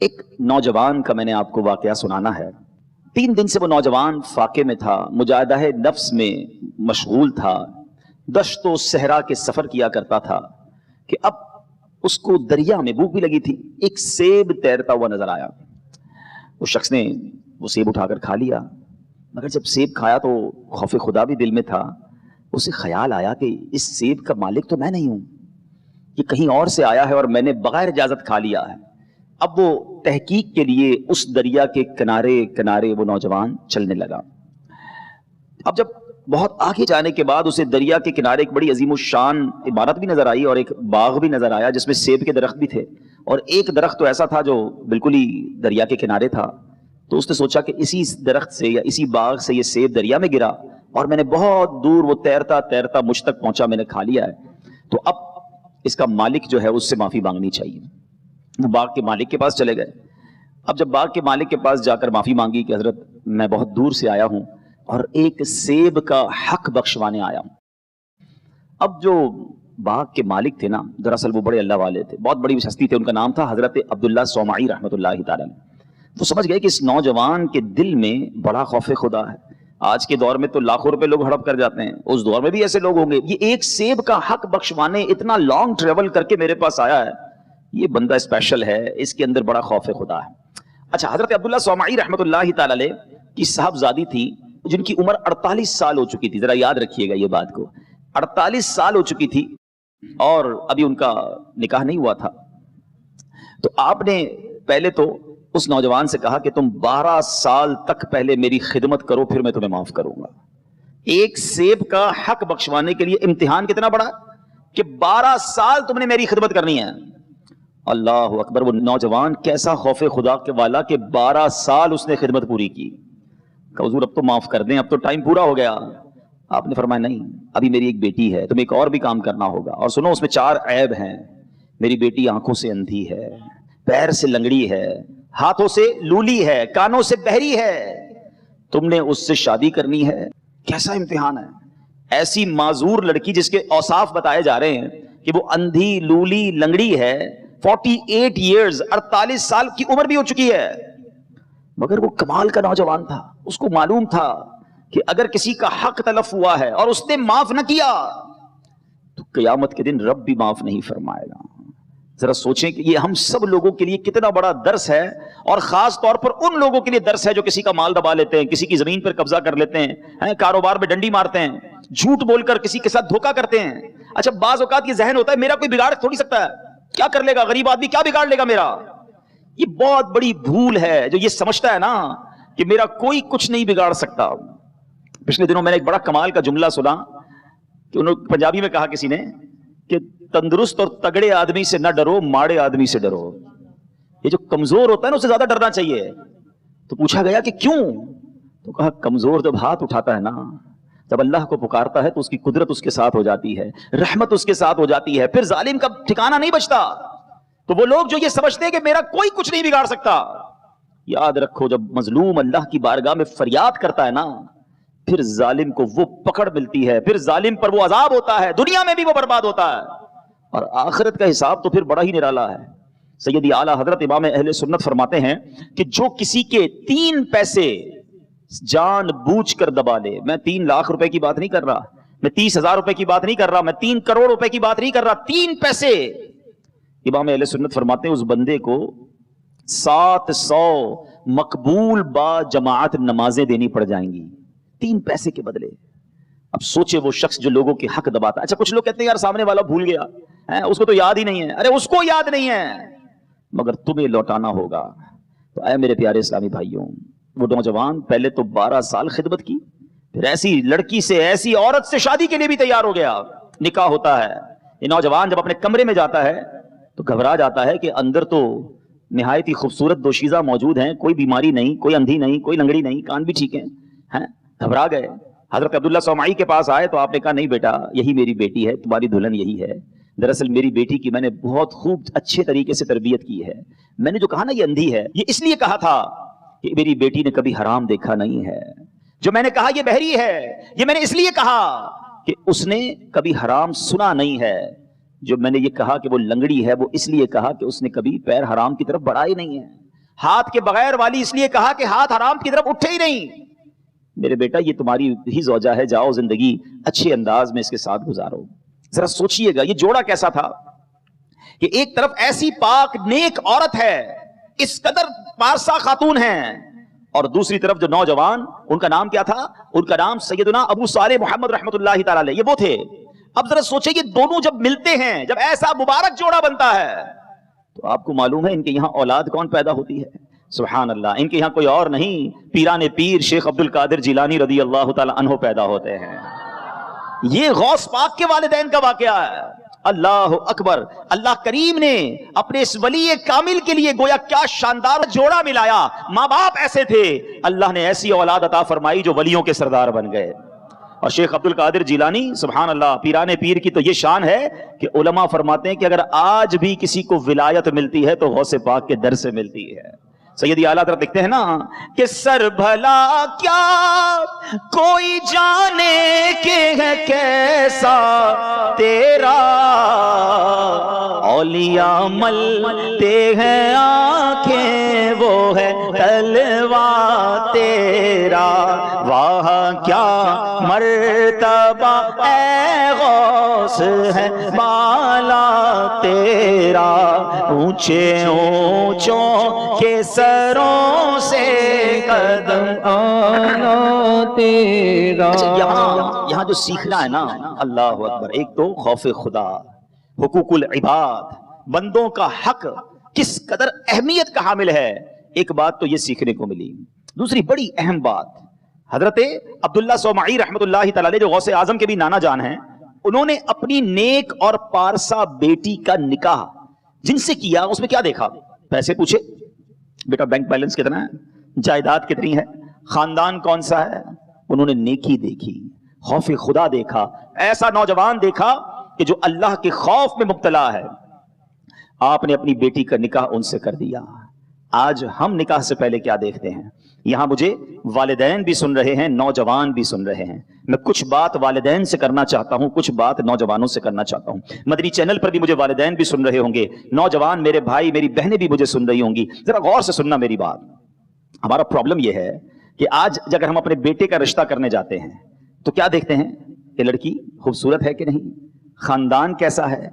ایک نوجوان کا میں نے آپ کو واقعہ سنانا ہے۔ 3 دن سے وہ نوجوان فاقے میں تھا، مجاہدہ نفس میں مشغول تھا، دشت و صحرا کے سفر کیا کرتا تھا کہ اب اس کو دریا میں بھوک بھی لگی تھی۔ ایک سیب تیرتا ہوا نظر آیا، اس شخص نے وہ سیب اٹھا کر کھا لیا، مگر جب سیب کھایا تو خوف خدا بھی دل میں تھا۔ اسے خیال آیا کہ اس سیب کا مالک تو میں نہیں ہوں، یہ کہیں اور سے آیا ہے اور میں نے بغیر اجازت کھا لیا ہے۔ اب وہ تحقیق کے لیے اس دریا کے کنارے کنارے وہ نوجوان چلنے لگا۔ اب جب بہت آگے جانے کے بعد اسے دریا کے کنارے ایک بڑی عظیم الشان عمارت بھی نظر آئی اور ایک باغ بھی نظر آیا جس میں سیب کے درخت بھی تھے، اور ایک درخت تو ایسا تھا جو بالکل ہی دریا کے کنارے تھا۔ تو اس نے سوچا کہ اسی درخت سے یا اسی باغ سے یہ سیب دریا میں گرا اور میں نے بہت دور وہ تیرتا تیرتا مجھ تک پہنچا، میں نے کھا لیا ہے، تو اب اس کا مالک جو ہے اس سے معافی مانگنی چاہیے۔ وہ باغ کے مالک کے پاس چلے گئے۔ اب جب باغ کے مالک کے پاس جا کر معافی مانگی کہ حضرت میں بہت دور سے آیا ہوں اور ایک سیب کا حق بخشوانے آیا ہوں۔ اب جو باغ کے مالک تھے نا، دراصل وہ بڑے اللہ والے تھے، بہت بڑی ہستی تھے، ان کا نام تھا حضرت عبداللہ صومعی رحمۃ اللہ تعالی۔ تو سمجھ گئے کہ اس نوجوان کے دل میں بڑا خوف خدا ہے۔ آج کے دور میں تو لاکھوں روپے لوگ ہڑپ کر جاتے ہیں، اس دور میں بھی ایسے لوگ ہوں گے۔ یہ ایک سیب کا حق بخشوانے اتنا لانگ ٹریول کر کے میرے پاس آیا ہے، یہ بندہ اسپیشل ہے، اس کے اندر بڑا خوف خدا ہے۔ اچھا، حضرت عبداللہ صومعی رحمۃ اللہ تعالی علیہ کی صاحبزادی تھی جن کی عمر 48 سال ہو چکی تھی، ذرا یاد رکھیے گا یہ بات کو، 48 سال ہو چکی تھی اور ابھی ان کا نکاح نہیں ہوا تھا۔ تو آپ نے پہلے تو اس نوجوان سے کہا کہ تم 12 سال تک پہلے میری خدمت کرو، پھر میں تمہیں معاف کروں گا۔ ایک سیب کا حق بخشوانے کے لیے امتحان کتنا بڑا کہ 12 سال تم نے میری خدمت کرنی ہے۔ اللہ اکبر! وہ نوجوان کیسا خوف خدا کے والا کہ 12 سال اس نے خدمت پوری کی۔ کہ حضور اب تو معاف کر دیں، اب تو ٹائم پورا ہو گیا۔ آپ نے فرمایا نہیں، ابھی میری ایک بیٹی ہے، تمہیں ایک اور بھی کام کرنا ہوگا، اور سنو اس میں 4 عیب ہیں۔ میری بیٹی آنکھوں سے اندھی ہے، پیر سے لنگڑی ہے، ہاتھوں سے لولی ہے، کانوں سے بہری ہے، تم نے اس سے شادی کرنی ہے۔ کیسا امتحان ہے! ایسی معذور لڑکی جس کے اوصاف بتائے جا رہے ہیں کہ وہ اندھی، لولی، لنگڑی ہے، 48 ایئرز، 48 سال کی عمر بھی ہو چکی ہے، مگر وہ کمال کا نوجوان تھا۔ اس کو معلوم تھا کہ اگر کسی کا حق تلف ہوا ہے اور اس نے معاف نہ کیا تو قیامت کے دن رب بھی معاف نہیں فرمائے گا۔ ذرا سوچیں کہ یہ ہم سب لوگوں کے لیے کتنا بڑا درس ہے، اور خاص طور پر ان لوگوں کے لیے درس ہے جو کسی کا مال دبا لیتے ہیں، کسی کی زمین پر قبضہ کر لیتے ہیں، کاروبار میں ڈنڈی مارتے ہیں، جھوٹ بول کر کسی کے ساتھ دھوکہ کرتے ہیں۔ اچھا، بعض اوقات یہ ذہن ہوتا ہے میرا کوئی بگاڑ تھوڑی سکتا ہے، کیا کر لے گا غریب آدمی، کیا بگاڑ لے گا میرا۔ یہ بہت بڑی بھول ہے جو یہ سمجھتا ہے نا کہ میرا کوئی کچھ نہیں بگاڑ سکتا۔ پچھلے دنوں میں نے ایک بڑا کمال کا جملہ سنا کہ انہوں نے پنجابی میں کہا کسی نے کہ تندرست اور تگڑے آدمی سے نہ ڈرو، ماڑے آدمی سے ڈرو۔ یہ جو کمزور ہوتا ہے نا اس سے زیادہ ڈرنا چاہیے۔ تو پوچھا گیا کہ کیوں؟ تو کہا کمزور جب ہاتھ اٹھاتا ہے نا، جب اللہ کو پکارتا ہے تو اس کی قدرت اس کے ساتھ ہو جاتی ہے، رحمت اس کے ساتھ ہو جاتی ہے، پھر ظالم کا ٹھکانہ نہیں بچتا۔ تو وہ لوگ جو یہ سمجھتے ہیں کہ میرا کوئی کچھ نہیں بگاڑ سکتا، یاد رکھو جب مظلوم اللہ کی بارگاہ میں فریاد کرتا ہے نا، پھر ظالم کو وہ پکڑ ملتی ہے، پھر ظالم پر وہ عذاب ہوتا ہے، دنیا میں بھی وہ برباد ہوتا ہے، اور آخرت کا حساب تو پھر بڑا ہی نرالا ہے۔ سیدی اعلیٰ حضرت امام اہل سنت فرماتے ہیں کہ جو کسی کے 3 پیسے جان بوجھ کر دبا لے، میں 3 لاکھ روپے کی بات نہیں کر رہا، میں 30,000 روپے کی بات نہیں کر رہا، میں 3 کروڑ روپے کی بات نہیں کر رہا، 3 پیسے، امام اہل سنت فرماتے ہیں اس بندے کو 700 مقبول با جماعت نمازیں دینی پڑ جائیں گی 3 پیسے کے بدلے۔ اب سوچے وہ شخص جو لوگوں کے حق دباتا ہے۔ اچھا، کچھ لوگ کہتے ہیں یار سامنے والا بھول گیا، اس کو تو یاد ہی نہیں ہے۔ ارے اس کو یاد نہیں ہے مگر تمہیں لوٹانا ہوگا۔ تو اے میرے پیارے اسلامی بھائیوں، وہ نوجوان پہلے تو 12 سال خدمت کی، پھر ایسی لڑکی سے، ایسی عورت سے شادی کے لیے بھی تیار ہو گیا، نکاح ہوتا ہے۔ یہ نوجوان جب اپنے کمرے میں جاتا ہے تو گھبرا جاتا ہے کہ اندر تو نہایت ہی خوبصورت دوشیزہ موجود ہیں، کوئی بیماری نہیں، کوئی اندھی نہیں، کوئی لنگڑی نہیں، کان بھی ٹھیک ہیں، گھبرا گئے۔ حضرت عبداللہ صومعی کے پاس آئے تو آپ نے کہا نہیں بیٹا، یہی میری بیٹی ہے، تمہاری دلہن یہی ہے۔ دراصل میری بیٹی کی میں نے بہت خوب اچھے طریقے سے تربیت کی ہے۔ میں نے جو کہا نا یہ اندھی ہے، یہ اس لیے کہا تھا کہ میری بیٹی نے کبھی حرام دیکھا نہیں ہے۔ جو میں نے کہا یہ بہری ہے، یہ میں نے اس لیے کہا کہ اس نے کبھی حرام سنا نہیں ہے۔ جو میں نے یہ کہا کہ وہ لنگڑی ہے، وہ اس لیے کہا کہ اس نے کبھی پیر حرام کی طرف بڑھائے نہیں ہے۔ ہاتھ کے بغیر والی اس لیے کہا کہ ہاتھ حرام کی طرف اٹھے ہی نہیں. میرے بیٹا یہ تمہاری ہی زوجہ ہے, جاؤ زندگی اچھے انداز میں اس کے ساتھ گزارو. ذرا سوچئے گا یہ جوڑا کیسا تھا کہ ایک طرف ایسی پاک نیک عورت ہے, اس قدر پارسا خاتون ہیں, اور دوسری طرف جو نوجوان, ان کا نام کیا تھا؟ ان کا نام سیدنا ابو صالح محمد رحمت اللہ تعالی علیہ, یہ وہ تھے. اب ذرا سوچیں یہ دونوں جب ملتے ہیں, جب ایسا مبارک جوڑا بنتا ہے, تو آپ کو معلوم ہے ان کے یہاں اولاد کون پیدا ہوتی ہے؟ سبحان اللہ, ان کے یہاں کوئی اور نہیں, پیران پیر شیخ عبد القادر جیلانی رضی اللہ تعالی عنہ پیدا ہوتے ہیں. یہ غوث پاک کے والدین کا واقعہ ہے. اللہ اکبر. اللہ کریم نے اپنے اس ولی کامل کے لیے گویا کیا شاندار جوڑا ملایا. ماں باپ ایسے تھے, اللہ نے ایسی اولاد عطا فرمائی جو ولیوں کے سردار بن گئے. اور شیخ عبد القادر جیلانی سبحان اللہ, پیران پیر کی تو یہ شان ہے کہ علماء فرماتے ہیں کہ اگر آج بھی کسی کو ولایت ملتی ہے تو غوث پاک کے در سے ملتی ہے. سیدی اعلیٰ حضرت لکھتے ہیں نا کہ سر بھلا کیا کوئی جانے کہ ہے کیسا تیرا, اولیاء ملتے ہیں آنکھیں وہ ہے تلوا تیرا, واہ کیا مرتبہ اے غوث ہے بالا تیرا, اونچے اونچوں کے سروں سے قدم آنا تیرا. یہاں جو سیکھنا ہے نا, اللہ اکبر, ایک تو خوف خدا, حقوق العباد, بندوں کا حق کس قدر اہمیت کا حامل ہے, ایک بات تو یہ سیکھنے کو ملی. دوسری بڑی اہم بات, حضرت عبداللہ صومعی رحمت اللہ تعالی جو غوث اعظم کے بھی نانا جان ہیں, انہوں نے اپنی نیک اور پارسا بیٹی کا نکاح جن سے کیا, اس میں کیا دیکھا؟ پیسے پوچھے, بیٹا بینک بیلنس کتنا ہے, جائیداد کتنی ہے, خاندان کون سا ہے. انہوں نے نیکی دیکھی, خوف خدا دیکھا, ایسا نوجوان دیکھا کہ جو اللہ کے خوف میں مبتلا ہے. آپ نے اپنی بیٹی کا نکاح ان سے کر دیا. آج ہم نکاح سے پہلے کیا دیکھتے ہیں؟ یہاں مجھے والدین بھی سن رہے ہیں, نوجوان بھی سن رہے ہیں. میں کچھ بات والدین سے کرنا چاہتا ہوں, کچھ بات نوجوانوں سے کرنا چاہتا ہوں. مدنی چینل پر بھی مجھے والدین بھی سن رہے ہوں گے, نوجوان میرے بھائی میری بہنیں بھی مجھے سن رہی ہوں گی. ذرا غور سے سننا میری بات. ہمارا پرابلم یہ ہے کہ آج اگر ہم اپنے بیٹے کا رشتہ کرنے جاتے ہیں تو کیا دیکھتے ہیں کہ لڑکی خوبصورت ہے کہ نہیں, خاندان کیسا ہے,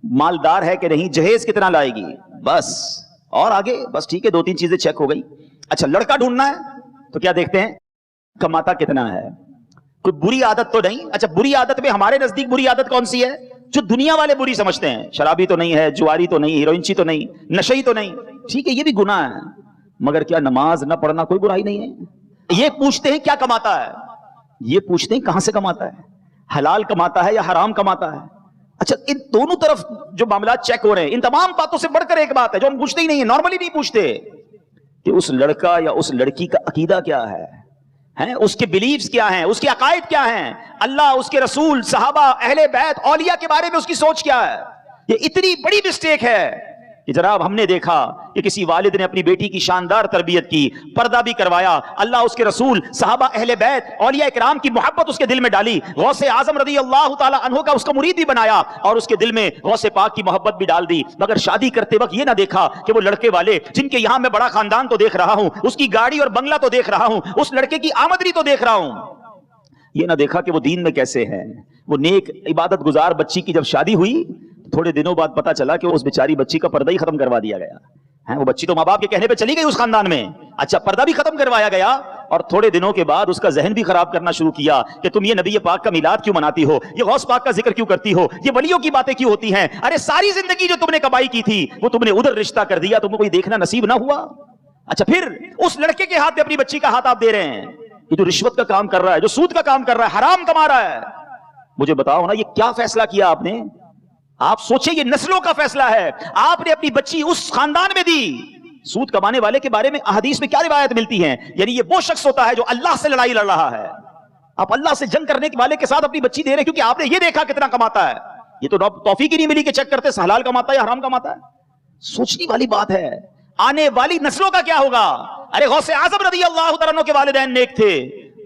مالدار ہے کہ نہیں, جہیز کتنا لائے گی, بس, اور آگے بس ٹھیک ہے, 2-3 چیزیں چیک ہو گئی. اچھا لڑکا ڈھونڈنا ہے تو کیا دیکھتے ہیں؟ کماتا کتنا ہے, کوئی بری عادت تو نہیں. اچھا بری عادت میں ہمارے نزدیک بری عادت کون سی ہے جو دنیا والے بری سمجھتے ہیں؟ شرابی تو نہیں ہے, جواری تو نہیں, ہیروئنچی تو نہیں, نشئی تو نہیں. ٹھیک ہے یہ بھی گناہ ہے, مگر کیا نماز نہ پڑھنا کوئی برائی نہیں ہے؟ یہ پوچھتے ہیں کیا کماتا ہے, یہ پوچھتے ہیں کہاں سے کماتا ہے, حلال کماتا ہے یا حرام کماتا ہے. اچھا ان دونوں طرف جو معاملات چیک ہو رہے ہیں, ان تمام باتوں سے بڑھ کر ایک بات ہے جو ہم پوچھتے ہی نہیں ہیں, نارملی نہیں پوچھتے, کہ اس لڑکا یا اس لڑکی کا عقیدہ کیا ہے, اس کے بلیفز کیا ہیں, اس کے عقائد کیا ہیں, اللہ, اس کے رسول, صحابہ, اہل بیت, اولیاء کے بارے میں اس کی سوچ کیا ہے. یہ اتنی بڑی مسٹیک ہے کہ جناب ہم نے دیکھا کہ کسی والد نے اپنی بیٹی کی شاندار تربیت کی, پردہ بھی کروایا, اللہ, اس کے رسول, صحابہ, اہل بیت, اولیاء کرام کی محبت اس کے دل میں ڈالی, غوث اعظم رضی اللہ تعالی عنہ کا اس کا مرید بھی بنایا, اور اس کے دل میں غوث پاک کی محبت بھی ڈال دی. مگر شادی کرتے وقت یہ نہ دیکھا کہ وہ لڑکے والے جن کے یہاں میں بڑا خاندان تو دیکھ رہا ہوں, اس کی گاڑی اور بنگلہ تو دیکھ رہا ہوں, اس لڑکے کی آمدنی تو دیکھ رہا ہوں, یہ نہ دیکھا کہ وہ دین میں کیسے ہے. وہ نیک عبادت گزار بچی کی جب شادی ہوئی, تھوڑے دنوں بعد پتا چلا کہ اس بیچاری بچی کا پردہ ہی ختم کروا دیا گیا. وہ بچی تو ماں باپ کے کہنے پہ چلی گئی اس خاندان میں, اچھا پردہ بھی ختم کروایا گیا, اور تھوڑے دنوں کے بعد اس کا ذہن بھی خراب کرنا شروع کیا کہ تم یہ نبی پاک کا میلاد کیوں مناتی ہو, یہ غوث پاک کا ذکر کیوں کرتی ہو, یہ ولیوں کی باتیں کیوں ہوتی ہیں, ارے ساری زندگی جو تم نے کمائی کی تھی وہ تم نے ادھر رشتہ کر دیا, تم کو کوئی دیکھنا نصیب نہ ہوا. اچھا پھر اس لڑکے کے ہاتھ میں اپنی بچی کا ہاتھ آپ دے رہے ہیں, یہ جو رشوت کا کام کر رہا ہے, جو سود کا کام کر رہا ہے, حرام کما رہا ہے. مجھے بتاؤ نا یہ کیا فیصلہ کیا آپ نے؟ آپ سوچیں یہ نسلوں کا فیصلہ ہے. آپ نے اپنی بچی اس خاندان میں دی. سود کمانے والے کے بارے میں احادیث میں کیا روایت ملتی ہیں؟ یعنی یہ وہ شخص ہوتا ہے جو اللہ سے لڑائی لڑ رہا ہے. آپ اللہ سے جنگ کرنے والے کے ساتھ اپنی بچی دے رہے کیونکہ آپ نے یہ دیکھا کتنا کماتا ہے. یہ تو توفیق ہی نہیں ملی کہ چیک کرتے حلال کماتا ہے یا حرام کماتا ہے. سوچنے والی بات ہے. آنے والی نسلوں کا کیا ہوگا؟ ارے غوث اعظم رضی اللہ تعالیٰ عنہ کے والدین نیک تھے,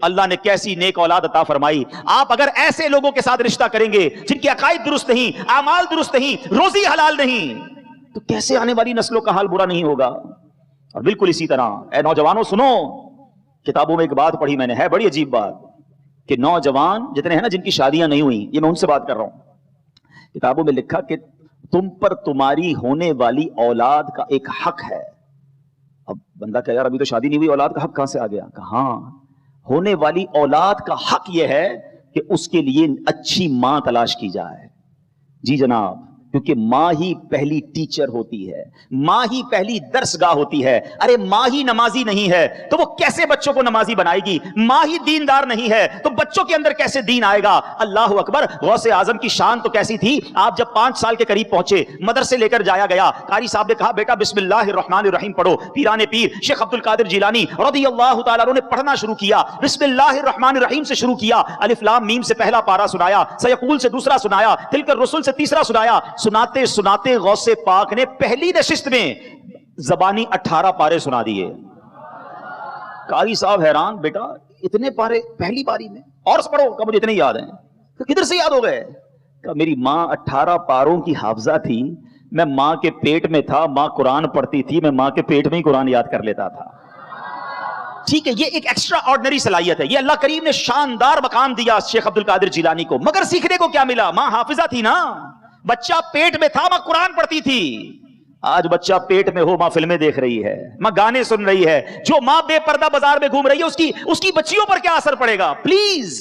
اللہ نے کیسی نیک اولاد عطا فرمائی. آپ اگر ایسے لوگوں کے ساتھ رشتہ کریں گے جن کے عقائد درست نہیں, اعمال درست نہیں, روزی حلال نہیں, تو کیسے آنے والی نسلوں کا حال برا نہیں ہوگا؟ اور بالکل اسی طرح اے نوجوانوں سنو، کتابوں میں ایک بات پڑھی میں نے، ہے بڑی عجیب بات، کہ نوجوان جتنے ہیں نا جن کی شادیاں نہیں ہوئی، یہ میں ان سے بات کر رہا ہوں، کتابوں میں لکھا کہ تم پر تمہاری ہونے والی اولاد کا ایک حق ہے. اب بندہ کہہ یار ابھی تو شادی نہیں ہوئی، اولاد کا حق کہاں سے آ گیا؟ کہا ہاں، ہونے والی اولاد کا حق یہ ہے کہ اس کے لیے اچھی ماں تلاش کی جائے. جی جناب، کیونکہ ماں ہی پہلی ٹیچر ہوتی ہے، ماں ہی پہلی درس گاہ ہوتی ہے. ارے ماں ہی نمازی نہیں ہے تو وہ کیسے بچوں کو نمازی بنائے گی؟ ماں ہی دیندار نہیں ہے تو بچوں کے اندر کیسے دین آئے گا؟ اللہ اکبر. غوث اعظم کی شان تو کیسی تھی، آپ جب 5 سال کے قریب پہنچے، مدرسے لے کر جایا گیا، قاری صاحب نے کہا بیٹا بسم اللہ الرحمن الرحیم پڑھو. پیران پیر شیخ عبد القادر جیلانی رضی اللہ تعالیٰ عنہ نے پڑھنا شروع کیا، بسم اللہ الرحمن الرحیم سے شروع کیا، الف لام میم سے پہلا پارا سنایا، سیقول سے دوسرا سنایا، تلک الرسل سے تیسرا سنایا. سناتے سناتے غوث پاک نے پہلی نشست میں زبانی 18 پارے سنا دیے. قاری صاحب حیران، بیٹا اتنے پارے پہلی باری میں؟ اور پڑھو. کہ مجھے اتنے یاد ہیں. کدھر سے یاد ہو گئے؟ کہ میری ماں 18 پاروں کی حافظہ تھی، میں ماں کے پیٹ میں تھا، ماں قرآن پڑھتی تھی، میں ماں کے پیٹ میں ہی قرآن یاد کر لیتا تھا. ٹھیک ہے، یہ ایک ایکسٹرا آرڈنری صلاحیت ہے، یہ اللہ کریم نے شاندار مقام دیا شیخ عبد القادر جیلانی کو. مگر سیکھنے کو کیا ملا؟ ماں حافظہ تھی نا، بچہ پیٹ میں تھا، ماں قرآن پڑھتی تھی. آج بچہ پیٹ میں ہو، ماں فلمیں دیکھ رہی ہے، ماں گانے سن رہی ہے. جو ماں بے پردہ بازار میں گھوم رہی ہے اس کی بچیوں پر کیا اثر پڑے گا؟ پلیز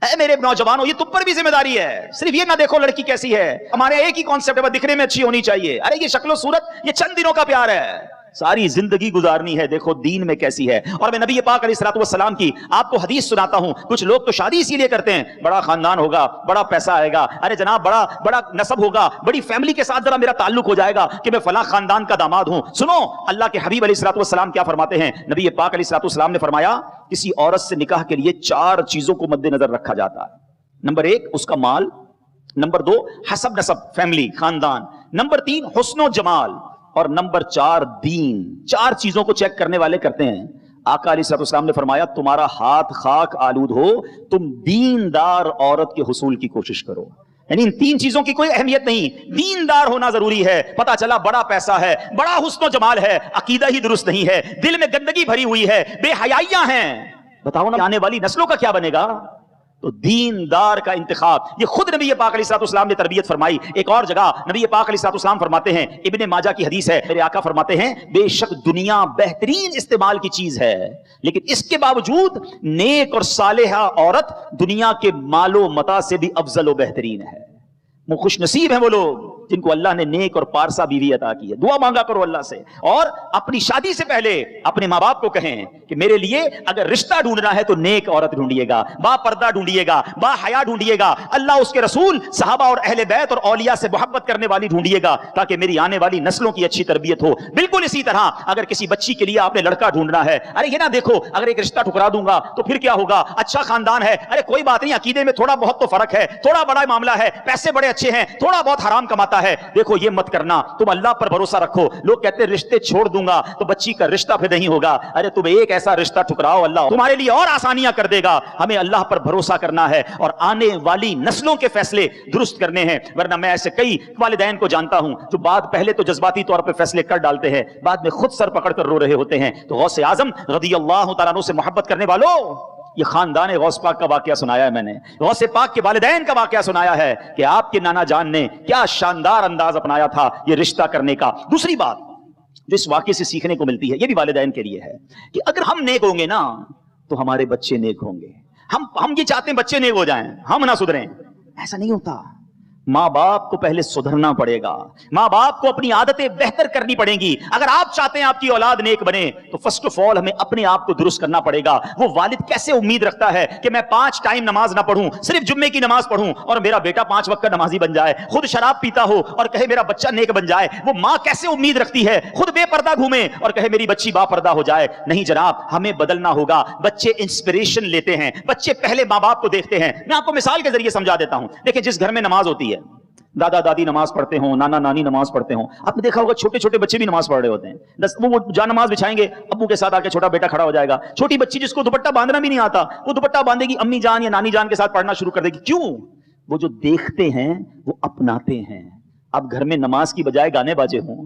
اے میرے نوجوانوں، یہ تم پر بھی ذمہ داری ہے. صرف یہ نہ دیکھو لڑکی کیسی ہے، ہمارے ایک ہی کانسیپٹ ہے، دکھنے میں اچھی ہونی چاہیے. ارے یہ شکل و صورت یہ چند دنوں کا پیار ہے، ساری زندگی گزارنی ہے. دیکھو دین میں کیسی ہے. اور میں نبی پاک علیہ الصلوۃ والسلام کی آپ کو حدیث سناتا ہوں. کچھ لوگ تو شادی اسی لیے کرتے ہیں، بڑا خاندان ہوگا، بڑا پیسہ آئے گا، ارے جناب بڑا نسب ہوگا، بڑی فیملی کے ساتھ ذرا میرا تعلق ہو جائے گا کہ میں فلاں خاندان کا داماد ہوں. سنو اللہ کے حبیب علیہ الصلوۃ والسلام کیا فرماتے ہیں. نبی پاک علیہ الصلوۃ والسلام نے فرمایا کسی عورت سے نکاح کے لیے 4 چیزوں کو مد نظر رکھا جاتا ہے. نمبر 1 اس کا مال، نمبر 2 حسب نسب فیملی خاندان، نمبر 3 حسن و جمال، اور نمبر 4 دین. 4 چیزوں کو چیک کرنے والے کرتے ہیں. آقا علیہ الصلوۃ والسلام نے فرمایا تمہارا ہاتھ خاک آلود ہو، تم دیندار عورت کے حصول کی کوشش کرو. یعنی ان 3 چیزوں کی کوئی اہمیت نہیں، دیندار ہونا ضروری ہے. پتا چلا بڑا پیسہ ہے، بڑا حسن و جمال ہے، عقیدہ ہی درست نہیں ہے، دل میں گندگی بھری ہوئی ہے، بے حیائیاں ہیں، بتاؤ نا آنے والی نسلوں کا کیا بنے گا؟ تو دیندار کا انتخاب یہ خود نبی پاک علیہ الصلوۃ والسلام نے تربیت فرمائی. ایک اور جگہ نبی پاک علیہ الصلوۃ والسلام فرماتے ہیں، ابن ماجہ کی حدیث ہے، میرے آقا فرماتے ہیں بے شک دنیا بہترین استعمال کی چیز ہے، لیکن اس کے باوجود نیک اور صالحہ عورت دنیا کے مال و متاع سے بھی افضل و بہترین ہے. وہ خوش نصیب ہیں وہ لوگ جن کو اللہ نے نیک اور پارسا بیوی عطا کی ہے. دعا مانگا کرو اللہ سے، اور اپنی شادی سے پہلے اپنے ماں باپ کو کہیں کہ میرے لیے اگر رشتہ ڈھونڈنا ہے تو نیک عورت ڈھونڈیے گا، با پردہ ڈھونڈیے گا، با حیا ڈھونڈیے گا، اللہ اس کے رسول صحابہ اور اہل بیت اور اولیاء سے محبت کرنے والی ڈھونڈیے گا تاکہ میری آنے والی نسلوں کی اچھی تربیت ہو. بالکل اسی طرح اگر کسی بچی کے لیے آپ نے لڑکا ڈھونڈنا ہے، ارے یہ نہ دیکھو اگر ایک رشتہ ٹھکرا دوں گا تو پھر کیا ہوگا، اچھا خاندان ہے، ارے کوئی بات نہیں، عقیدے میں تھوڑا بہت تو فرق ہے، تھوڑا بڑا معاملہ ہے، پیسے بڑے اچھے ہیں، تھوڑا بہت حرام کماتا ہے. دیکھو یہ مت کرنا، تم اللہ پر بھروسہ رکھو. لوگ کہتے ہیں رشتے چھوڑ دوں گا تو بچی کا رشتہ پھر نہیں ہوگا. ارے تم ایک ایسا رشتہ ٹھکراؤ، اللہ تمہارے لیے اور آسانیاں کر دے گا. ہمیں اللہ پر بھروسہ کرنا ہے اور آنے والی نسلوں کے فیصلے درست کرنے ہیں. ورنہ میں ایسے کئی والدین کو جانتا ہوں جو پہلے تو جذباتی طور پہ فیصلے کر ڈالتے ہیں، بعد میں خود سر پکڑ کر رو رہے ہوتے ہیں. تو غوث اعظم رضی اللہ تعالیٰ عنہ سے محبت کرنے والوں، یہ خاندان غوث پاک کا واقعہ سنایا ہے میں نے، غوث پاک کے والدین کا واقعہ سنایا ہے کہ آپ کے نانا جان نے کیا شاندار انداز اپنایا تھا یہ رشتہ کرنے کا. دوسری بات جو اس واقعے سے سیکھنے کو ملتی ہے، یہ بھی والدین کے لیے ہے کہ اگر ہم نیک ہوں گے نا تو ہمارے بچے نیک ہوں گے. ہم یہ چاہتے ہیں بچے نیک ہو جائیں، ہم نہ سدھریں، ایسا نہیں ہوتا. ماں باپ کو پہلے سدھرنا پڑے گا، ماں باپ کو اپنی عادتیں بہتر کرنی پڑیں گی. اگر آپ چاہتے ہیں آپ کی اولاد نیک بنے تو فرسٹ آف آل ہمیں اپنے آپ کو درست کرنا پڑے گا. وہ والد کیسے امید رکھتا ہے کہ میں 5 ٹائم نماز نہ پڑھوں، صرف جمعے کی نماز پڑھوں اور میرا بیٹا 5 وقت کا نمازی بن جائے، خود شراب پیتا ہو اور کہے میرا بچہ نیک بن جائے؟ وہ ماں کیسے امید رکھتی ہے خود بے پردہ گھومے اور کہے میری بچی با پردہ ہو جائے؟ نہیں جناب، ہمیں بدلنا ہوگا. بچے انسپریشن لیتے ہیں، بچے پہلے ماں باپ کو دیکھتے ہیں. میں آپ کو مثال کے ذریعے سمجھا دیتا ہوں. دیکھیں جس گھر میں نماز ہوتی ہے، دادا دادی نماز پڑھتے ہوں، نانا نانی نماز پڑھتے ہوں، آپ نے دیکھا ہوگا چھوٹے چھوٹے بچے بھی نماز پڑھ رہے ہوتے ہیں. وہ جا نماز بچھائیں گے، ابو کے ساتھ آ کے چھوٹا بیٹا کھڑا ہو جائے گا. چھوٹی بچی جس کو دوپٹہ باندھنا بھی نہیں آتا، وہ دوپٹہ باندھے گی، امی جان یا نانی جان کے ساتھ پڑھنا شروع کر دے گی. کیوں؟ وہ جو دیکھتے ہیں وہ اپناتے ہیں. اب گھر میں نماز کی بجائے گانے باجے ہوں،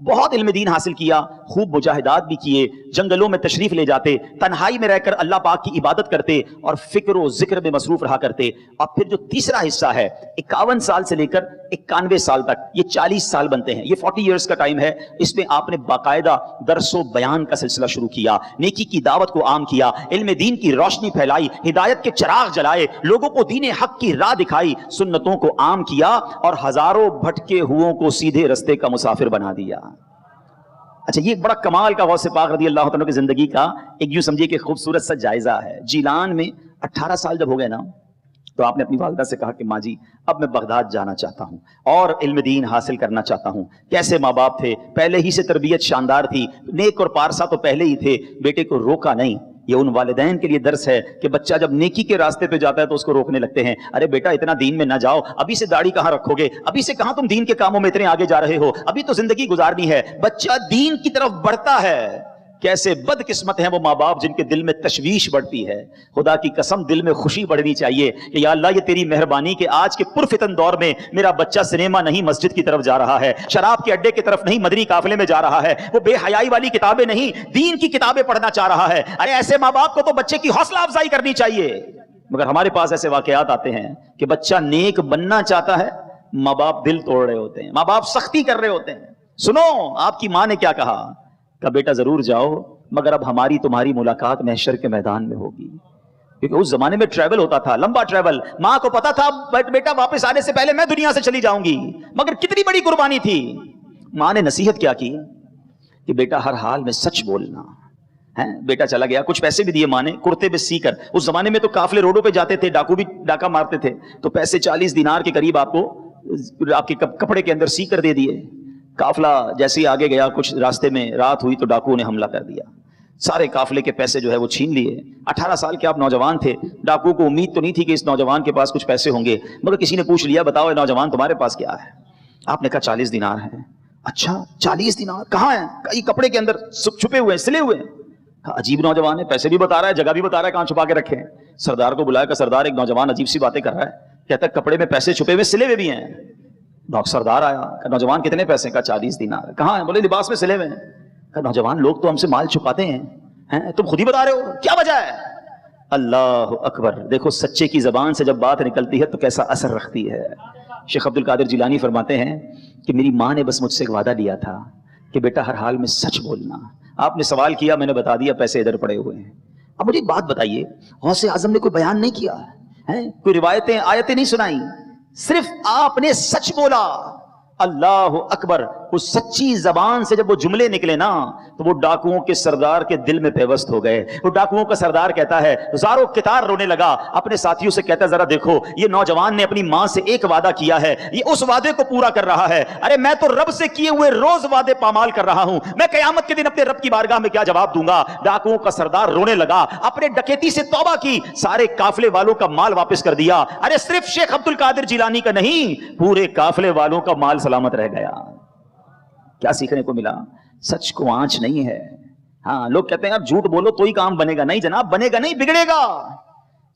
بہت علم دین حاصل کیا, خوب مجاہدات بھی کیے, جنگلوں میں تشریف لے جاتے, تنہائی میں رہ کر اللہ پاک کی عبادت کرتے اور فکر و ذکر میں مصروف رہا کرتے. اور پھر جو تیسرا حصہ ہے 51 سال سے لے کر 91 سال تک, یہ 40 سال بنتے ہیں, یہ 40 ایئرز کا ٹائم ہے. اس میں آپ نے باقاعدہ درس و بیان کا سلسلہ شروع کیا, نیکی کی دعوت کو عام کیا, علم دین کی روشنی پھیلائی, ہدایت کے چراغ جلائے, لوگوں کو دین حق کی راہ دکھائی, سنتوں کو عام کیا اور ہزاروں بھٹکے ہوئوں کو سیدھے رستے کا مسافر بنا دیا. اچھا, یہ ایک بڑا کمال کا غوث پاک رضی اللہ عنہ کی زندگی کا ایک یوں سمجھیے کہ خوبصورت سا جائزہ ہے. جیلان میں 18 سال جب ہو گئے نا, تو آپ نے اپنی والدہ سے کہا کہ ماں جی اب میں بغداد جانا چاہتا ہوں اور علم دین حاصل کرنا چاہتا ہوں. کیسے ماں باپ تھے, پہلے ہی سے تربیت شاندار تھی, نیک اور پارسا تو پہلے ہی تھے, بیٹے کو روکا نہیں. یہ ان والدین کے لیے درس ہے کہ بچہ جب نیکی کے راستے پہ جاتا ہے تو اس کو روکنے لگتے ہیں. ارے بیٹا اتنا دین میں نہ جاؤ, ابھی سے داڑھی کہاں رکھو گے, ابھی سے کہاں تم دین کے کاموں میں اتنے آگے جا رہے ہو, ابھی تو زندگی گزارنی ہے. بچہ دین کی طرف بڑھتا ہے. کیسے بد قسمت ہیں وہ ماں باپ جن کے دل میں تشویش بڑھتی ہے. خدا کی قسم دل میں خوشی بڑھنی چاہیے کہ یا اللہ یہ تیری مہربانی کہ آج کے پرفتن دور میں میرا بچہ سنیما نہیں مسجد کی طرف جا رہا ہے, شراب کے اڈے کی طرف نہیں مدنی قافلے میں جا رہا ہے, وہ بے حیائی والی کتابیں نہیں دین کی کتابیں پڑھنا چاہ رہا ہے. ارے ایسے ماں باپ کو تو بچے کی حوصلہ افزائی کرنی چاہیے. مگر ہمارے پاس ایسے واقعات آتے ہیں کہ بچہ نیک بننا چاہتا ہے, ماں باپ دل توڑ رہے ہوتے ہیں, ماں باپ سختی کر رہے ہوتے ہیں. سنو آپ کی ماں نے کیا کہا, کہ بیٹا ضرور جاؤ مگر اب ہماری تمہاری ملاقات محشر کے میدان میں ہوگی. کیونکہ اس زمانے میں ٹریول ہوتا تھا, لمبا ٹریول. ماں کو پتا تھا بیٹا واپس آنے سے پہلے میں دنیا سے چلی جاؤں گی, مگر کتنی بڑی قربانی تھی. ماں نے نصیحت کیا کی کہ بیٹا ہر حال میں سچ بولنا ہے. بیٹا چلا گیا, کچھ پیسے بھی دیے ماں نے کرتے پہ سی کر. اس زمانے میں تو قافلے روڈوں پہ جاتے تھے, ڈاکو بھی ڈاکہ مارتے تھے, تو پیسے 40 دینار کے قریب آپ کو آپ کے کپڑے کے اندر سی کر دے دیے. قافلہ جیسے ہی آگے گیا, کچھ راستے میں رات ہوئی تو ڈاکو نے حملہ کر دیا, سارے قافلے کے پیسے جو ہے وہ چھین لیے. 18 سال کے آپ نوجوان تھے, ڈاکو کو امید تو نہیں تھی کہ اس نوجوان کے پاس کچھ پیسے ہوں گے, مگر کسی نے پوچھ لیا بتاؤ نوجوان تمہارے پاس کیا ہے. آپ نے کہا 40 دینار ہیں. اچھا 40 دینار کہاں ہیں, یہ کپڑے کے اندر چھپے ہوئے ہیں, سلے ہوئے ہیں. عجیب نوجوان ہے, پیسے بھی بتا رہا ہے, جگہ بھی بتا رہا ہے کہاں چھپا کے رکھے ہیں. سردار کو بلایا کہ سردار ایک نوجوان عجیب سی باتیں کر رہا ہے, کہتا ہے کپڑے میں پیسے چھپے ہوئے سلے ہوئے بھی ہیں. سردار آیا کہ نوجوان کتنے پیسے, کا 40 دینار. کہاں ہیں, بولے لباس میں سلے ہوئے ہیں. نوجوان لوگ تو ہم سے مال چھپاتے ہیں, تم خود ہی بتا رہے ہو, کیا وجہ ہے. اللہ اکبر. دیکھو سچے کی زبان سے جب بات نکلتی ہے تو کیسا اثر رکھتی ہے. شیخ عبد القادر جیلانی فرماتے ہیں کہ میری ماں نے بس مجھ سے ایک وعدہ لیا تھا کہ بیٹا ہر حال میں سچ بولنا. آپ نے سوال کیا, میں نے بتا دیا, پیسے ادھر پڑے ہوئے ہیں. اب مجھے ایک بات بتائیے, غوث اعظم نے کوئی بیان نہیں کیا ہے, کوئی روایتیں آیتیں نہیں سنائی, صرف آپ نے سچ بولا. اللہ اکبر. اس سچی زبان سے جب وہ جملے نکلے نا تو وہ ڈاکوؤں کے سردار کے دل میں پیوست ہو گئے. وہ ڈاکوؤں کا سردار کہتا ہے, زارو کتار رونے لگا, اپنے ساتھیوں سے کہتا ہے ذرا دیکھو یہ نوجوان نے اپنی ماں سے ایک وعدہ کیا ہے, یہ اس وعدے کو پورا کر رہا ہے. ارے میں تو رب سے کیے ہوئے روز وعدے پامال کر رہا ہوں, میں قیامت کے دن اپنے رب کی بارگاہ میں کیا جواب دوں گا. ڈاکوؤں کا سردار رونے لگا, اپنے ڈکیتی سے توبہ کی, سارے قافلے والوں کا مال واپس کر دیا. ارے صرف شیخ عبد القادر جیلانی کا نہیں, پورے قافلے والوں کا مال سلامت رہ گیا. کیا سیکھنے کو ملا؟ سچ کو آنچ نہیں ہے. ہاں لوگ کہتے ہیں اب جھوٹ بولو تو ہی کام بنے گا. نہیں جناب, بنے گا نہیں, بگڑے گا.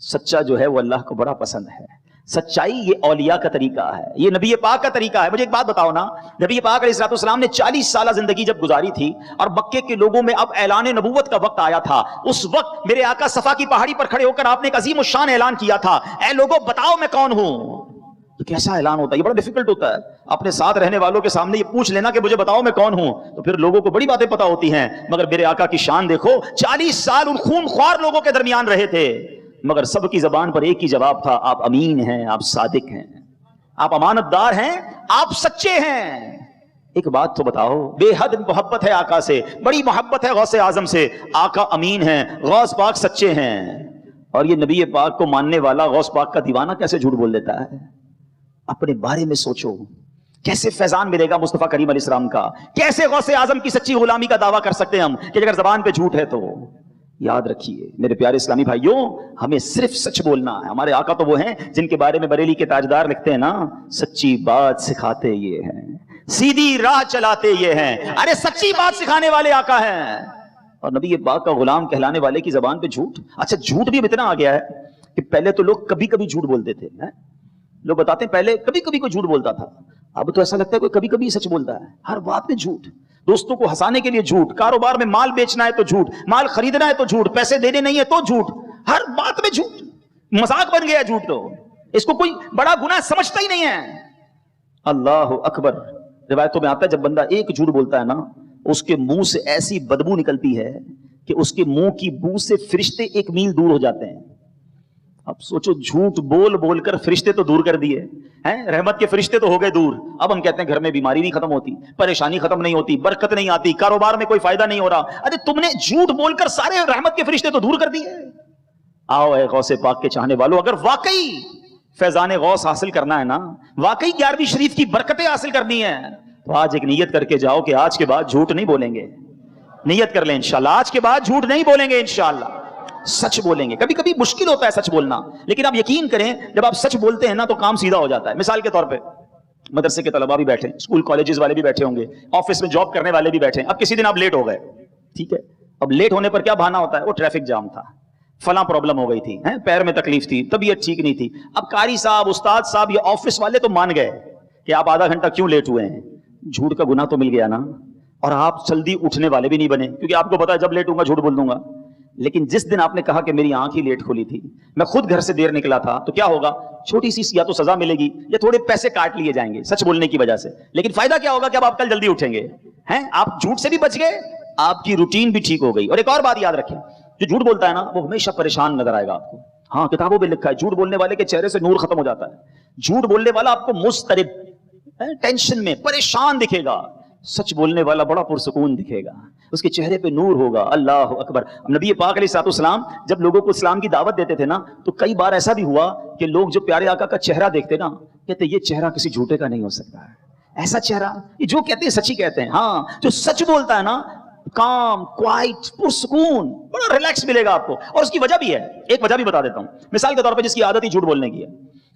سچا جو ہے وہ اللہ کو بڑا پسند ہے. سچائی یہ اولیاء کا طریقہ ہے, یہ نبی پاک کا طریقہ ہے. مجھے ایک بات بتاؤ نا, نبی پاک علیہ الصلوۃ والسلام نے 40 سالہ زندگی جب گزاری تھی اور مکے کے لوگوں میں اب اعلان نبوت کا وقت آیا تھا, اس وقت میرے آقا صفا کی پہاڑی پر کھڑے ہو کر آپ نے ایک عظیم الشان اعلان کیا تھا, اے لوگوں بتاؤ میں کون ہوں. تو کیسا اعلان ہوتا ہے, یہ بڑا ڈیفیکلٹ ہوتا ہے. اپنے ساتھ رہنے والوں کے سامنے یہ پوچھ لینا کہ مجھے بتاؤ میں کون ہوں, تو پھر لوگوں کو بڑی باتیں پتا ہوتی ہیں. مگر میرے آقا کی شان دیکھو, 40 سال ان خون خوار لوگوں کے درمیان رہے تھے, مگر سب کی زبان پر ایک ہی جواب تھا, آپ امین ہیں, آپ صادق ہیں, آپ امانت دار ہیں, آپ سچے ہیں. ایک بات تو بتاؤ, بے حد محبت ہے آقا سے, بڑی محبت ہے غوث اعظم سے. آقا امین ہیں, غوث پاک سچے ہیں, اور یہ نبی پاک کو ماننے والا غوث پاک کا دیوانہ کیسے جھوٹ بول دیتا ہے. اپنے بارے میں سوچو, کیسے فیضان ملے گا مصطفیٰ کریم علیہ السلام کا, کیسے غوث اعظم کی سچی غلامی کا دعویٰ کر سکتے ہم کہ اگر زبان پہ جھوٹ ہے تو. یاد رکھیے میرے پیارے اسلامی بھائیوں, ہمیں صرف سچ بولنا ہے. ہمارے آقا تو وہ ہیں جن کے بارے میں بریلی کے تاجدار لکھتے ہیں نا, سچی بات سکھاتے یہ ہیں, سیدھی راہ چلاتے یہ ہیں. ارے سچی بات سکھانے والے آقا ہیں, اور نبی پاک کا غلام کہلانے والے کی زبان پہ جھوٹ. اچھا جھوٹ بھی اتنا آ گیا ہے کہ پہلے تو لوگ کبھی کبھی جھوٹ بولتے تھے. لوگ بتاتے ہیں پہلے کبھی کبھی کوئی جھوٹ بولتا تھا, اب تو ایسا لگتا ہے کوئی کبھی کبھی سچ بولتا ہے, ہر بات میں جھوٹ. دوستوں کو ہنسانے کے لیے جھوٹ, کاروبار میں مال بیچنا ہے تو جھوٹ, مال خریدنا ہے تو جھوٹ, پیسے دینے نہیں ہے تو جھوٹ, ہر بات میں جھوٹ, مذاق بن گیا جھوٹ, تو اس کو کوئی بڑا گناہ سمجھتا ہی نہیں ہے. اللہ اکبر. روایتوں میں آتا ہے جب بندہ ایک جھوٹ بولتا ہے نا, اس کے منہ سے ایسی بدبو نکلتی ہے کہ اس کے منہ کی بو سے فرشتے 1 میل دور ہو جاتے ہیں. اب سوچو, جھوٹ بول بول کر فرشتے تو دور کر دیے ہیں, رحمت کے فرشتے تو ہو گئے دور. اب ہم کہتے ہیں گھر میں بیماری نہیں ختم ہوتی, پریشانی ختم نہیں ہوتی, برکت نہیں آتی, کاروبار میں کوئی فائدہ نہیں ہو رہا. ارے تم نے جھوٹ بول کر سارے رحمت کے فرشتے تو دور کر دیے. آؤ اے غوث پاک کے چاہنے والوں, اگر واقعی فیضان غوث حاصل کرنا ہے نا, واقعی 11ویں شریف کی برکتیں حاصل کرنی ہے, تو آج ایک نیت کر کے جاؤ کہ آج کے بعد جھوٹ نہیں بولیں گے. نیت کر لیں انشاءاللہ, آج کے بعد جھوٹ نہیں بولیں گے انشاءاللہ, سچ بولیں گے. کبھی کبھی مشکل ہوتا ہے سچ بولنا, لیکن آپ یقین کریں جب آپ سچ بولتے ہیں نا تو کام سیدھا ہو جاتا ہے. مثال کے طور پہ مدرسے کے طلباء بھی بیٹھے, اسکول کالجز والے بھی بیٹھے ہوں گے, آفس میں جاب کرنے والے بھی بیٹھے. اب کسی دن آپ لیٹ ہو گئے, ٹھیک ہے, اب لیٹ ہونے پر کیا بہانہ ہوتا ہے, وہ ٹریفک جام تھا, فلاں پرابلم ہو گئی تھی, پیر میں تکلیف تھی, طبیعت ٹھیک نہیں تھی. اب قاری صاحب, استاد صاحب, یہ آفس والے تو مان گئے کہ آپ آدھا گھنٹہ کیوں لیٹ ہوئے ہیں. جھوٹ کا گناہ تو مل گیا نا, اور آپ جلدی اٹھنے والے بھی نہیں بنے, کیونکہ آپ کو پتا ہے جب لیٹ ہوں گا جھوٹ بول دوں گا. لیکن جس دن آپ نے کہا کہ میری آنکھ ہی لیٹ کھلی تھی, میں خود گھر سے دیر نکلا تھا, تو کیا ہوگا, چھوٹی سی یا تو سزا ملے گی یا تھوڑے پیسے کاٹ لیے جائیں گے سچ بولنے کی وجہ سے. لیکن فائدہ کیا ہوگا کہ اب آپ کل جلدی اٹھیں گے, آپ جھوٹ سے بھی بچ گئے, آپ کی روٹین بھی ٹھیک ہو گئی. اور ایک اور بات یاد رکھیں, جو جھوٹ بولتا ہے نا وہ ہمیشہ پریشان نظر آئے گا آپ کو. ہاں, کتابوں میں لکھا ہے جھوٹ بولنے والے کے چہرے سے نور ختم ہو جاتا ہے. جھوٹ بولنے والا آپ کو مضطرب, ٹینشن میں, پریشان دکھے گا. سچ بولنے والا بڑا پرسکون دکھے گا, اس کے چہرے پہ نور ہوگا. اللہ اکبر. نبی پاک علیہ الصلوۃ والسلام جب لوگوں کو اسلام کی دعوت دیتے تھے نا, تو کئی بار ایسا بھی ہوا کہ لوگ جو پیارے آقا کا چہرہ دیکھتے نا, کہتے یہ چہرہ کسی جھوٹے کا نہیں ہو سکتا ہے, ایسا چہرہ, یہ جو کہتے ہیں سچ ہی کہتے ہیں. ہاں, جو سچ بولتا ہے نا, کام, کوائٹ, پرسکون, بڑا ریلیکس ملے گا آپ کو. اور اس کی وجہ بھی ہے, ایک وجہ بھی بتا دیتا ہوں. مثال کے طور پہ جس کی عادت ہی جھوٹ بولنے کی ہے,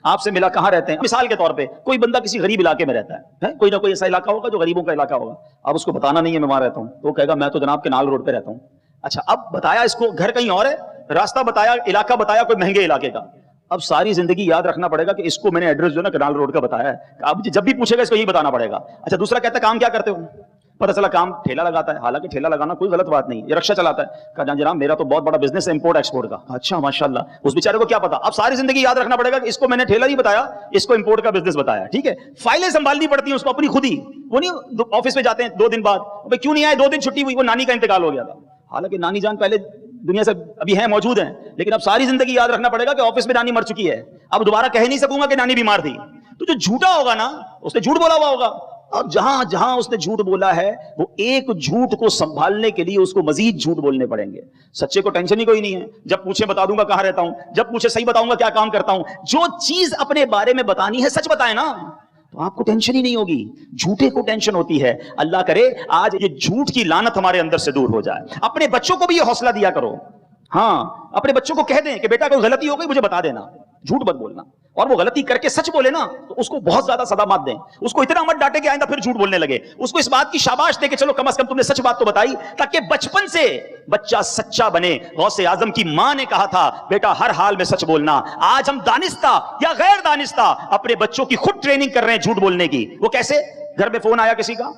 آپ سے ملا, کہاں رہتے ہیں, مثال کے طور پہ کوئی بندہ کسی غریب علاقے میں رہتا ہے, کوئی نہ کوئی ایسا علاقہ ہوگا جو غریبوں کا علاقہ ہوگا. اب اس کو بتانا نہیں ہے میں وہاں رہتا ہوں, تو وہ کہے گا میں تو جناب کے نال روڈ پہ رہتا ہوں. اچھا, اب بتایا اس کو گھر کہیں اور ہے, راستہ بتایا, علاقہ بتایا کوئی مہنگے علاقے کا. اب ساری زندگی یاد رکھنا پڑے گا کہ اس کو میں نے ایڈریس جو ہے نا کنال روڈ کا بتایا ہے. اب جب بھی پوچھے گا اس کو یہی بتانا پڑے گا. اچھا, دوسرا کہتا ہے کام کیا کرتے ہو, پتہ چلا کام ٹھیلا لگاتا ہے. حالانکہ ٹھیلا لگانا کوئی غلط بات نہیں, یہ رکشہ چلاتا ہے. کہا جناب میرا تو بہت بڑا بزنس ہے امپورٹ ایکسپورٹ کا. اچھا ماشاءاللہ. اس بیچارے کو کیا پتا, اب ساری زندگی یاد رکھنا پڑے گا کہ اس کو میں نے ٹھیلا نہیں بتایا, اس کو امپورٹ کا بزنس بتایا. ٹھیک ہے, فائلیں سنبھالنی پڑتی ہیں اس کو اپنی خود ہی. وہ نہیں آفس میں جاتے ہیں 2 دن بعد, کیوں نہیں آئے, 2 دن چھٹی ہوئی, وہ نانی کا انتقال ہو گیا تھا. حالانکہ نانی جان پہلے دنیا سے ابھی ہیں, موجود ہیں, لیکن اب ساری زندگی یاد رکھنا پڑے گا کہ آفس میں نانی مر چکی ہے, اب دوبارہ کہہ نہیں سکوں گا کہ نانی بیمار تھی. تو جو جھوٹا ہوگا نا, اس نے جھوٹ بولا ہوا ہوگا, اور جہاں جہاں اس نے جھوٹ بولا ہے وہ ایک جھوٹ کو سنبھالنے کے لیے اس کو مزید جھوٹ بولنے پڑیں گے. سچے کو ٹینشن ہی کوئی نہیں ہے, جب پوچھے بتا دوں گا کہاں رہتا ہوں, جب پوچھے صحیح بتاؤں گا کیا کام کرتا ہوں. جو چیز اپنے بارے میں بتانی ہے سچ بتائے نا, تو آپ کو ٹینشن ہی نہیں ہوگی. جھوٹے کو ٹینشن ہوتی ہے. اللہ کرے آج یہ جھوٹ کی لعنت ہمارے اندر سے دور ہو جائے. اپنے بچوں کو بھی یہ حوصلہ دیا کرو. ہاں, اپنے بچوں کو کہہ دیں کہ بیٹا کوئی غلطی ہو گئی مجھے بتا دینا, جھوٹ مت بولنا. اور وہ غلطی کر کے سچ بولے نا تو اس کو بہت زیادہ صدمات دیں. اس کو اتنا مت ڈانٹے کہ آئندہ پھر جھوٹ بولنے لگے. اس کو اس بات کی شاباش دے کہ چلو کم از کم تم نے سچ بات تو بتائی, تاکہ بچپن سے بچہ سچا بنے. غوث اعظم کی ماں نے کہا تھا بیٹا ہر حال میں سچ بولنا. آج ہم دانستہ یا غیر دانستہ اپنے بچوں کی خود ٹریننگ کر رہے ہیں جھوٹ بولنے کی. وہ کیسے, گھر میں فون آیا کسی کا,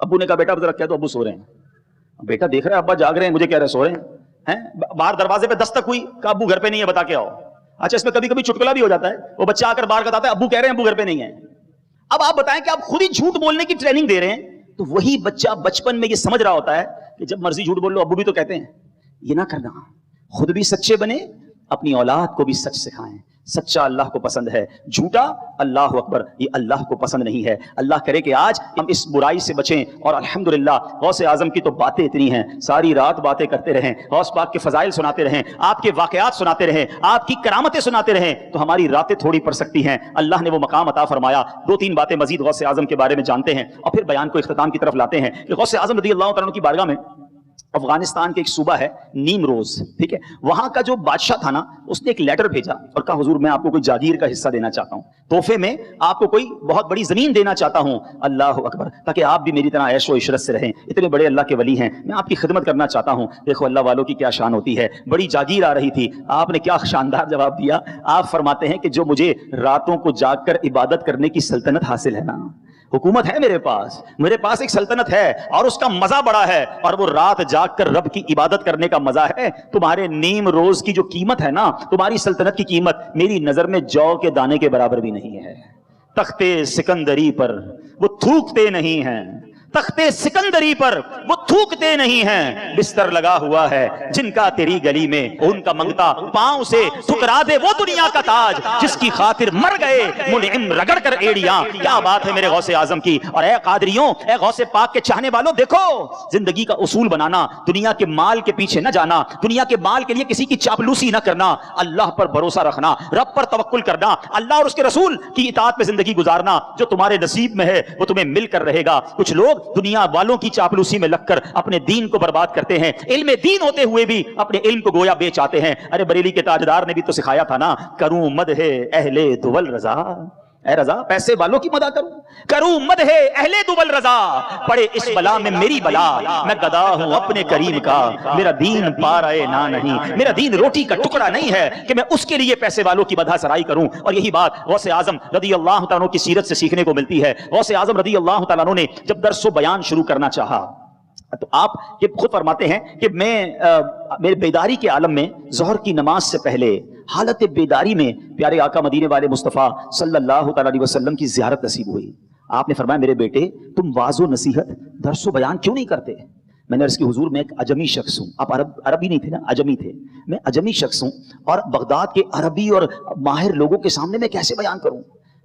ابو نے کہا بیٹا ذرا کہہ دو ابو سو رہے ہیں. بیٹا دیکھ رہے ہیں ابا جاگ رہے ہیں, مجھے کہہ رہے سو رہے ہیں. باہر دروازے پہ دستک ہوئی, کہا ابو گھر پہ نہیں ہے بتا کے آؤ. اچھا, اس میں کبھی کبھی چٹکلا بھی ہو جاتا ہے, وہ بچہ آ کر باہر بتاتا ہے ابو کہہ رہے ہیں ابو گھر پہ نہیں ہے. اب آپ بتائیں کہ آپ خود ہی جھوٹ بولنے کی ٹریننگ دے رہے ہیں, تو وہی بچہ بچپن میں یہ سمجھ رہا ہوتا ہے کہ جب مرضی جھوٹ بول لو, ابو بھی تو کہتے ہیں. یہ نہ کرنا, خود بھی سچے بنے, اپنی اولاد کو بھی سچ سکھائیں. سچا اللہ کو پسند ہے, جھوٹا اللہ اکبر یہ اللہ کو پسند نہیں ہے. اللہ کرے کہ آج ہم اس برائی سے بچیں. اور الحمدللہ غوث اعظم کی تو باتیں اتنی ہیں, ساری رات باتیں کرتے رہیں, غوث پاک کے فضائل سناتے رہیں, آپ کے واقعات سناتے رہیں, آپ کی کرامتیں سناتے رہیں, تو ہماری راتیں تھوڑی پڑ سکتی ہیں. اللہ نے وہ مقام عطا فرمایا. 2-3 باتیں مزید غوث اعظم کے بارے میں جانتے ہیں اور پھر بیان کو اختتام کی طرف لاتے ہیں کہ غوث اعظم رضی اللہ تعالیٰ عنہ کی بارگاہ میں افغانستان کے ایک صوبہ ہے نیم روز, ٹھیک ہے, وہاں کا جو بادشاہ تھا نا, اس نے ایک لیٹر bھیجا اور کہا حضور میں آپ کو کوئی جاگیر کا حصہ دینا چاہتا ہوں, تحفے میں آپ کو کوئی بہت بڑی زمین دینا چاہتا ہوں. اللہ اکبر, تاکہ آپ بھی میری طرح عیش و عشرت سے رہیں. اتنے بڑے اللہ کے ولی ہیں, میں آپ کی خدمت کرنا چاہتا ہوں. دیکھو اللہ والوں کی کیا شان ہوتی ہے, بڑی جاگیر آ رہی تھی. آپ نے کیا شاندار جواب دیا. آپ فرماتے ہیں کہ جو مجھے راتوں کو جاگ کر عبادت کرنے کی سلطنت حاصل ہے نا, حکومت ہے میرے پاس ایک سلطنت ہے اور اس کا مزہ بڑا ہے، اور وہ رات جاگ کر رب کی عبادت کرنے کا مزہ ہے۔ تمہارے نیم روز کی جو قیمت ہے نا، تمہاری سلطنت کی قیمت میری نظر میں جو کے دانے کے برابر بھی نہیں ہے۔ تخت سکندری پر وہ تھوکتے نہیں ہیں، تخت سکندری پر وہ تھوکتے نہیں ہیں، بستر لگا ہوا ہے جن کا تیری گلی میں، ان کا منگتا پاؤں سے ٹھکرا دے وہ دنیا کا تاج جس کی خاطر مر گئے منعم رگڑ کر ایڑیاں۔ کیا بات ہے میرے غوث اعظم کی۔ اور اے قادریوں، اے غوث پاک کے چاہنے والوں، دیکھو زندگی کا اصول بنانا، دنیا کے مال کے پیچھے نہ جانا، دنیا کے مال کے لیے کسی کی چاپلوسی نہ کرنا، اللہ پر بھروسہ رکھنا، رب پر توکل کرنا، اللہ اور اس کے رسول کی اطاعت میں زندگی گزارنا۔ جو تمہارے نصیب میں ہے وہ تمہیں مل کر رہے گا۔ کچھ لوگ دنیا والوں کی چاپلوسی میں لگ کر اپنے دین کو برباد کرتے ہیں، علم دین ہوتے ہوئے بھی اپنے علم کو گویا بیچ آتے ہیں۔ ارے بریلی کے تاجدار نے بھی تو سکھایا تھا نا، کروں مدح اہل دول رضا، اے رضا پیسے والوں کی مدح کروں مدح اہل دول رضا، پڑے اس بلا میں میری بلا، میں گدا ہوں اپنے کریم کا، میرا دین پارائے نہ نہیں، میرا دین روٹی کا ٹکڑا نہیں ہے کہ میں اس کے لیے پیسے والوں کی مدح سرائی کروں۔ اور یہی بات غوث اعظم رضی اللہ تعالیٰ عنہ کی سیرت سے سیکھنے کو ملتی ہے۔ غوث اعظم رضی اللہ تعالیٰ عنہ نے جب درس و بیان شروع کرنا چاہا تو آپ یہ خود فرماتے ہیں کہ میں میرے بیداری کے عالم میں ظہر کی نماز سے پہلے حالت بیداری میں پیارے آقا مدینے والے مصطفیٰ صلی اللہ تعالیٰ علیہ وسلم کی زیارت نصیب ہوئی۔ آپ نے فرمایا میرے بیٹے تم واعظ و نصیحت درس و بیان کیوں نہیں کرتے؟ میں نے عرض کی حضور میں ایک عجمی شخص ہوں، آپ عربی نہیں تھے نا، عجمی تھے، میں عجمی شخص ہوں اور بغداد کے عربی اور ماہر لوگوں کے سامنے میں کیسے بیان کروں؟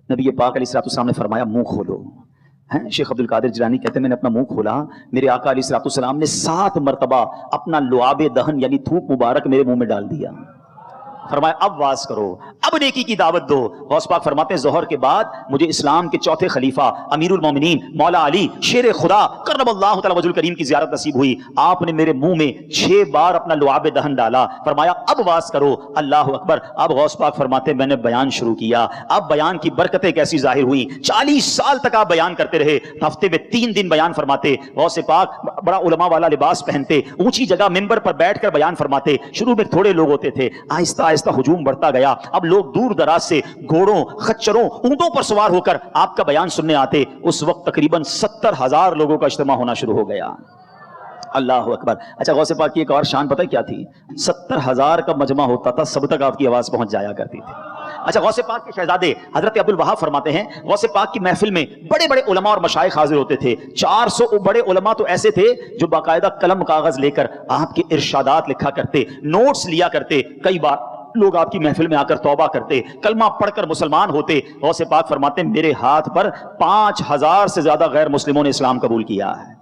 نبی پاک علیہ الصلوۃ والسلام نے فرمایا منہ کھولو۔ شیخ عبد القادر جیلانی کہتے ہیں میں نے اپنا منہ کھولا، میرے آقا علیہ الصلوۃ والسلام نے 7 مرتبہ اپنا لعاب دہن یعنی تھوک مبارک میرے منہ میں ڈال دیا۔ فرمایا اب واز کرو، اب نیکی کی دعوت دو۔ غوث پاک فرماتے ہیں ظہر کے بعد مجھے اسلام کے چوتھے خلیفہ امیر المومنین مولا علی شیر خدا کرم اللہ تعالی وجہ الکریم کی زیارت نصیب ہوئی۔ آپ نے میرے منہ میں 6 بار اپنا لعاب دہن ڈالا، فرمایا اب واز کرو۔ اللہ اکبر۔ اب غوث پاک فرماتے ہیں میں نے بیان شروع کیا۔ اب بیان کی برکتیں کیسی ظاہر ہوئی، 40 سال تک آپ بیان کرتے رہے، ہفتے میں 3 دن بیان فرماتے۔ غوث پاک بڑا علماء والا لباس پہنتے، اونچی جگہ ممبر پر بیٹھ کر بیان فرماتے۔ شروع میں تھوڑے لوگ ہوتے تھے، آہستہ آہستہ ہجوم بڑھتا گیا۔ اب لوگ دور دراز سے گھوڑوں، خچروں، اونٹوں پر سوار ہو کر آپ کا بیان سننے آتے۔ اس وقت تقریباً 70,000 لوگوں کا اجتماع ہونا شروع ہو گیا۔ اللہ اکبر۔ اچھا غوث پاک کی ایک اور شان پتہ کیا تھی؟ 70,000 کا مجمع ہوتا تھا، سب تک آپ کی آواز پہنچ جایا کرتی تھی۔ اچھا غوث پاک کے شہزادے حضرت عبد الوہاب فرماتے ہیں غوث پاک کی محفل میں بڑے بڑے علماء اور مشائخ حاضر ہوتے تھے۔ 400 بڑے علماء تو ایسے تھے جو باقاعدہ قلم کاغذ لے کر آپ کے ارشادات لکھا کرتے، نوٹس لیا کرتے۔ کئی بار لوگ آپ کی محفل میں آ کر توبہ کرتے، کلمہ پڑھ کر مسلمان ہوتے۔ غوث پاک فرماتے ہیں میرے ہاتھ پر 5000 سے زیادہ غیر مسلموں نے اسلام قبول کیا ہے۔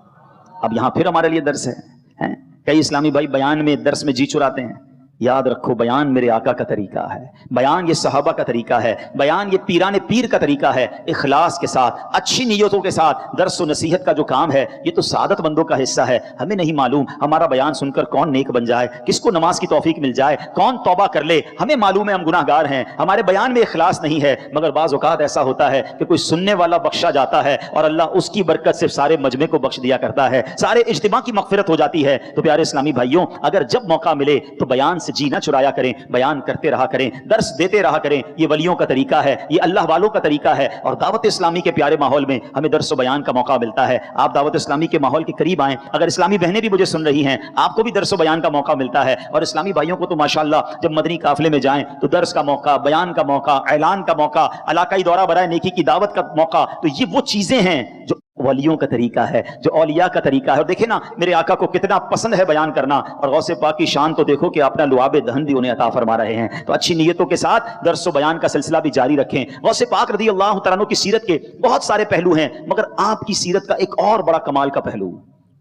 اب یہاں پھر ہمارے لیے درس ہے۔ کئی اسلامی بھائی بیان میں درس میں جی چراتے ہیں۔ یاد رکھو بیان میرے آقا کا طریقہ ہے، بیان یہ صحابہ کا طریقہ ہے، بیان یہ پیران پیر کا طریقہ ہے۔ اخلاص کے ساتھ، اچھی نیتوں کے ساتھ درس و نصیحت کا جو کام ہے یہ تو سعادت مندوں کا حصہ ہے۔ ہمیں نہیں معلوم ہمارا بیان سن کر کون نیک بن جائے، کس کو نماز کی توفیق مل جائے، کون توبہ کر لے۔ ہمیں معلوم ہے ہم گناہ گار ہیں، ہمارے بیان میں اخلاص نہیں ہے، مگر بعض اوقات ایسا ہوتا ہے کہ کوئی سننے والا بخشا جاتا ہے اور اللہ اس کی برکت سے سارے مجمع کو بخش دیا کرتا ہے، سارے اجتماع کی مغفرت ہو جاتی ہے۔ تو پیارے اسلامی بھائیوں، اگر جب موقع ملے تو بیان سے جی نہ چرایا کریں، بیان کرتے رہا کریں، درس دیتے رہا کریں۔ یہ ولیوں کا طریقہ ہے، یہ اللہ والوں کا طریقہ ہے۔ اور دعوت اسلامی کے پیارے ماحول میں ہمیں درس و بیان کا موقع ملتا ہے۔ آپ دعوت اسلامی کے ماحول کے قریب آئیں، اگر اسلامی بہنیں بھی مجھے سن رہی ہیں، آپ کو بھی درس و بیان کا موقع ملتا ہے۔ اور اسلامی بھائیوں کو تو ماشاءاللہ جب مدنی قافلے میں جائیں تو درس کا موقع، بیان کا موقع، اعلان کا موقع، علاقائی دورہ برائے نیکی کی دعوت کا موقع، تو یہ وہ چیزیں ہیں جو ولیوں کا طریقہ ہے، جو اولیاء کا طریقہ ہے۔ اور دیکھیں نا میرے آقا کو کتنا پسند ہے بیان کرنا، اور غوث پاک کی شان تو دیکھو کہ اپنا لعاب دہن بھی انہیں عطا فرما رہے ہیں۔ تو اچھی نیتوں کے ساتھ درس و بیان کا سلسلہ بھی جاری رکھیں۔ غوث پاک رضی اللہ تعالیٰ عنہ کی سیرت کے بہت سارے پہلو ہیں، مگر آپ کی سیرت کا ایک اور بڑا کمال کا پہلو،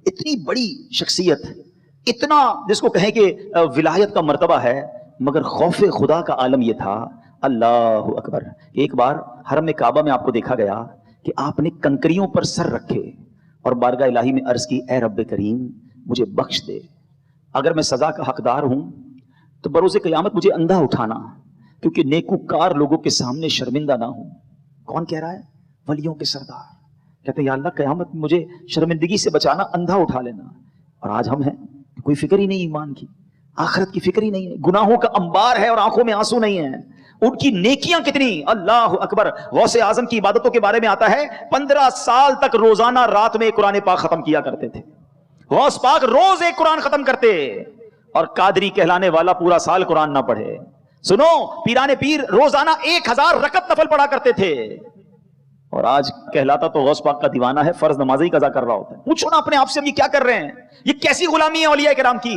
اتنی بڑی شخصیت، اتنا جس کو کہیں کہ ولایت کا مرتبہ ہے، مگر خوف خدا کا عالم یہ تھا۔ اللہ اکبر۔ ایک بار حرم کعبہ میں آپ کو دیکھا گیا کہ آپ نے کنکریوں پر سر رکھے اور بارگاہ الہی میں عرض کی اے رب کریم مجھے بخش دے، اگر میں سزا کا حقدار ہوں تو بروز قیامت مجھے اندھا اٹھانا، کیونکہ نیکوکار لوگوں کے سامنے شرمندہ نہ ہوں۔ کون کہہ رہا ہے؟ ولیوں کے سردار کہتے ہیں یا اللہ قیامت مجھے شرمندگی سے بچانا، اندھا اٹھا لینا۔ اور آج ہم ہیں کوئی فکر ہی نہیں ایمان کی، آخرت کی فکر ہی نہیں ہے، گناہوں کا انبار ہے اور آنکھوں میں آنسو نہیں ہے۔ ان کی نیکیاں کتنی، اللہ اکبر. غوث اعظم کی عبادتوں کے بارے میں آتا ہے 15 سال تک روزانہ رات میں قرآن پاک ختم کیا کرتے تھے. غوث پاک روز ایک قرآن ختم کرتے. اور قادری کہلانے والا پورا سال قرآن نہ پڑھے. سنو، پیران پیر روزانہ 1000 رکعت نفل پڑھا کرتے تھے. اور آج کہلاتا تو غوث پاک کا دیوانہ ہے، فرض نمازی قضا کر رہا ہوتا ہے. پوچھو نا اپنے آپ سے، ہم یہ کیا کر رہے ہیں؟ یہ کیسی غلامی ہے اولیاء کرام کی؟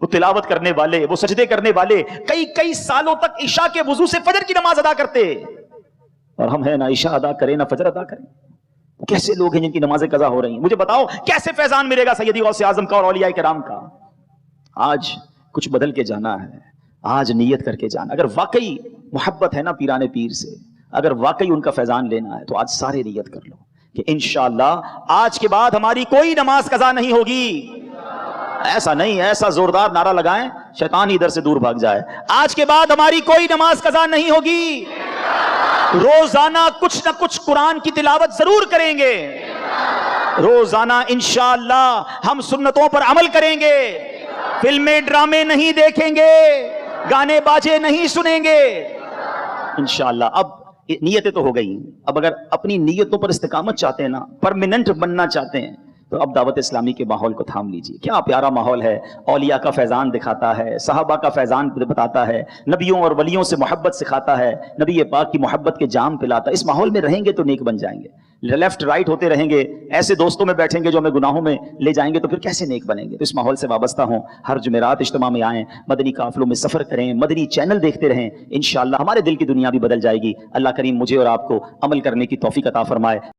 وہ تلاوت کرنے والے، وہ سجدے کرنے والے کئی سالوں تک عشاء کے وضو سے فجر کی نماز ادا کرتے، اور ہم ہیں نہ عشاء ادا کریں نہ فجر ادا کریں. کیسے لوگ ہیں جن کی نمازیں قضا ہو رہی ہیں؟ مجھے بتاؤ کیسے فیضان ملے گا سیدی غوث اعظم کا اور اولیاء کرام کا؟ آج کچھ بدل کے جانا ہے، آج نیت کر کے جانا. اگر واقعی محبت ہے نا پیران پیر سے، اگر واقعی ان کا فیضان لینا ہے تو آج سارے نیت کر لو کہ انشاءاللہ آج کے بعد ہماری کوئی نماز قضا نہیں ہوگی. ایسا نہیں، ایسا زوردار نعرہ لگائیں شیطان ادھر سے دور بھاگ جائے. آج کے بعد ہماری کوئی نماز قضا نہیں ہوگی. روزانہ کچھ نہ کچھ قرآن کی تلاوت ضرور کریں گے. روزانہ انشاءاللہ ہم سنتوں پر عمل کریں گے. فلمیں ڈرامے نہیں دیکھیں گے، گانے باجے نہیں سنیں گے انشاءاللہ. اب نیتیں تو ہو گئی، اب اگر اپنی نیتوں پر استقامت چاہتے ہیں نا، پرماننٹ بننا چاہتے ہیں، تو اب دعوت اسلامی کے ماحول کو تھام لیجئے. کیا پیارا ماحول ہے، اولیاء کا فیضان دکھاتا ہے، صحابہ کا فیضان بتاتا ہے، نبیوں اور ولیوں سے محبت سکھاتا ہے، نبی پاک کی محبت کے جام پلاتا ہے. اس ماحول میں رہیں گے تو نیک بن جائیں گے. لیفٹ رائٹ ہوتے رہیں گے، ایسے دوستوں میں بیٹھیں گے جو ہمیں گناہوں میں لے جائیں گے، تو پھر کیسے نیک بنیں گے؟ تو اس ماحول سے وابستہ ہوں. ہر جمعرات اجتماع میں آئیں، مدنی قافلوں میں سفر کریں، مدنی چینل دیکھتے رہیں. انشاءاللہ ہمارے دل کی دنیا بھی بدل جائے گی. اللہ کریم مجھے اور آپ کو عمل کرنے کی توفیق عطا فرمائے.